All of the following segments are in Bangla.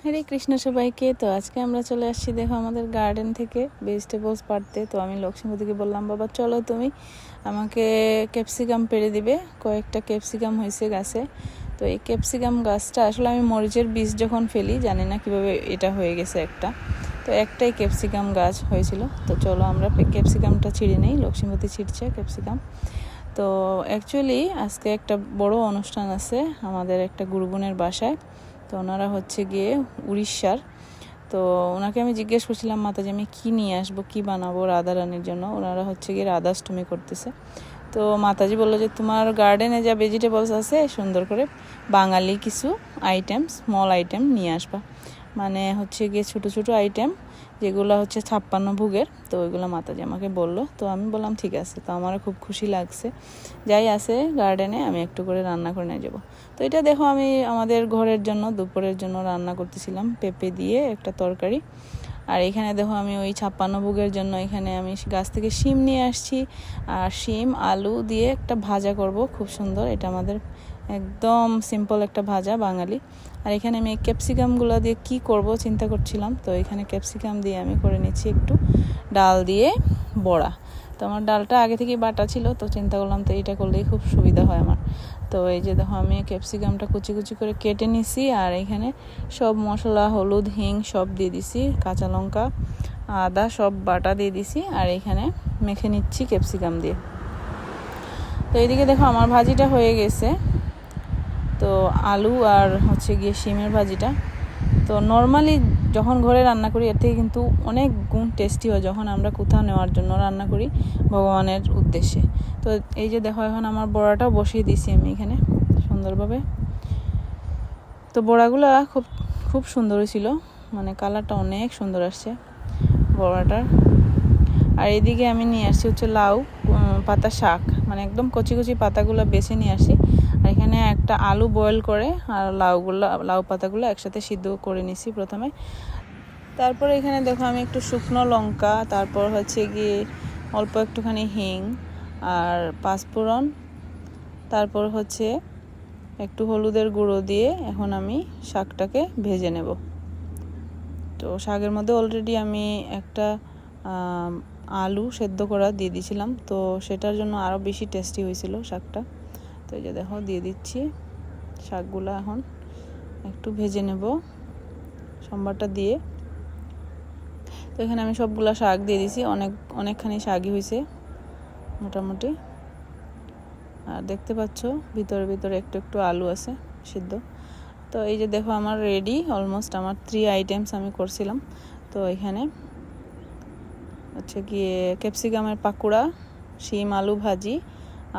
হরে কৃষ্ণ সবাইকে। তো আজকে আমরা চলে আসছি দেখো আমাদের গার্ডেন থেকে ভেজিটেবলস পাড়তে। তো আমি লক্ষ্মীপতিকে বললাম, বাবা চলো তুমি আমাকে ক্যাপসিকাম পেড়ে দিবে। কয়েকটা ক্যাপসিকাম হয়েছে গাছে। তো এই ক্যাপসিকাম গাছটা আসলে আমি মরিচের বীজ যখন ফেলি জানি না কিভাবে এটা হয়ে গেছে একটা। তো একটাই ক্যাপসিকাম গাছ হয়েছিল। তো চলো আমরা ক্যাপসিকামটা ছিঁড়ে নেই। লক্ষ্মীপতি ছিঁড়ছে ক্যাপসিকাম। তো অ্যাকচুয়ালি আজকে একটা বড় অনুষ্ঠান আছে আমাদের একটা গুরুবোনের বাসায়। তো ওনারা হচ্ছে গিয়ে উড়িষ্যার। তো ওনাকে আমি জিজ্ঞেস করছিলাম, মাতাজি আমি কী নিয়ে আসবো, কী বানাবো রাধারানীর জন্য। ওনারা হচ্ছে গিয়ে রাধাষ্টমী করতেছে। তো মাতাজি বললো যে তোমার গার্ডেনে যা ভেজিটেবলস আছে সুন্দর করে বাঙালি কিছু আইটেম, স্মল আইটেম নিয়ে আসবা। মানে হচ্ছে গিয়ে ছোটো ছোটো আইটেম যেগুলো হচ্ছে 56 ভোগের। তো ওইগুলো মাতাজি আমাকে বললো। তো আমি বললাম ঠিক আছে। তো আমারও খুব খুশি লাগছে, যাই আছে গার্ডেনে আমি একটু করে রান্না করে নিয়ে যাবো। তো এটা দেখো আমি আমাদের ঘরের জন্য দুপুরের জন্য রান্না করতেছিলাম পেঁপে দিয়ে একটা তরকারি। আর এখানে দেখো আমি ওই 56 ভোগের জন্য এখানে আমি গাছ থেকে শিম নিয়ে আসছি। আর শিম আলু দিয়ে একটা ভাজা করব, খুব সুন্দর। এটা আমাদের একদম সিম্পল একটা ভাজা বাঙালি। আর এখানে আমি ক্যাপসিকামগুলো দিয়ে কি করব চিন্তা করছিলাম। তো এখানে ক্যাপসিকাম দিয়ে আমি করে নিচ্ছি একটু ডাল দিয়ে বড়া। তো আমার ডালটা আগে থেকেই বাটা ছিল, তো চিন্তা করলাম তো এটা করলেই খুব সুবিধা হয় আমার। তো এই যে দেখো আমি ক্যাপসিকামটা কুচি কুচি করে কেটে নিছি। আর এখানে সব মশলা হলুদ হিং সব দিয়ে দিছি, কাঁচা লঙ্কা আদা সব বাটা দিয়ে দিছি। আর এখানে মেখে নিচ্ছি ক্যাপসিকাম দিয়ে। তো এইদিকে দেখো আমার ভাজিটা হয়ে গেছে। তো আলু আর হচ্ছে গিয়ে শিমের ভাজিটা তো নর্মালি যখন ঘরে রান্না করি এর থেকে কিন্তু অনেক গুণ টেস্টি হয় যখন আমরা কোথাও নেওয়ার জন্য রান্না করি ভগবানের উদ্দেশ্যে। তো এই যে দেখো এখন আমার বড়াটাও বসিয়ে দিয়েছি আমি এখানে সুন্দরভাবে। তো বড়াগুলো খুব খুব সুন্দর হয়েছিল, মানে কালারটা অনেক সুন্দর আসছে বড়াটার। আর এদিকে আমি নিয়ে আসছি হচ্ছে লাউ পাতা শাক, মানে একদম কচি কচি পাতাগুলো বেছে নিয়ে আসি। আর এখানে একটা আলু বয়েল করে আর লাউ পাতাগুলো একসাথে সিদ্ধ করে নিছি প্রথমে। তারপরে এখানে দেখো আমি একটু শুকনো লঙ্কা, তারপর হচ্ছে গিয়ে অল্প একটুখানি হিং আর পাঁচফোড়ন, তারপর হচ্ছে একটু হলুদের গুঁড়ো দিয়ে এখন আমি শাকটাকে ভেজে নেব। তো শাকের মধ্যে অলরেডি আমি একটা আলু সেদ্ধ করা দিয়ে দিয়েছিলাম, তো সেটার জন্য আরও বেশি টেস্টি হয়েছিল শাকটা। তো এই যে দেখো দিয়ে দিচ্ছি শাকগুলো, এখন একটু ভেজে নেব সম্বারটা দিয়ে। তো এখানে আমি সবগুলা শাক দিয়ে দিছি, অনেকখানি শাকই হয়েছে মোটামুটি। আর দেখতে পাচ্ছ ভিতরে ভিতরে একটু একটু আলু আছে সিদ্ধ। তো এই যে দেখো আমার রেডি অলমোস্ট, আমার 3 আইটেমস আমি করছিলাম। তো এখানে হচ্ছে গিয়ে ক্যাপসিকামের পাকোড়া, শিম আলু ভাজি,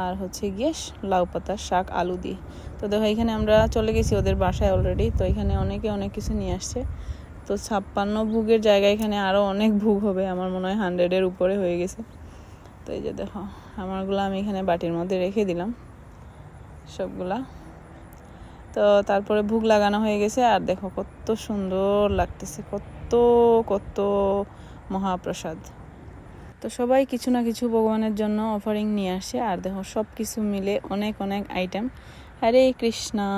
আর হচ্ছে গিয়ে লাউ পাতার শাক আলু দিয়ে। তো দেখো এখানে আমরা চলে গেছি ওদের বাসায় অলরেডি। তো এখানে অনেকে অনেক কিছু নিয়ে আসছে। তো 56 ভোগের জায়গায় এখানে আরও অনেক ভোগ হবে, আমার মনে হয় 100-এর উপরে হয়ে গেছে। তো এই যে দেখো আমারগুলো আমি এখানে বাটির মধ্যে রেখে দিলাম সবগুলা। তো তারপরে ভোগ লাগানো হয়ে গেছে। আর দেখো কত সুন্দর লাগতেছে, কত কত মহাপ্রসাদ। তো সবাই কিছু না কিছু ভগবানের জন্য অফারিং নিয়ে আসে। আর দেখো সব কিছু মিলে অনেক অনেক আইটেম। হরে কৃষ্ণা।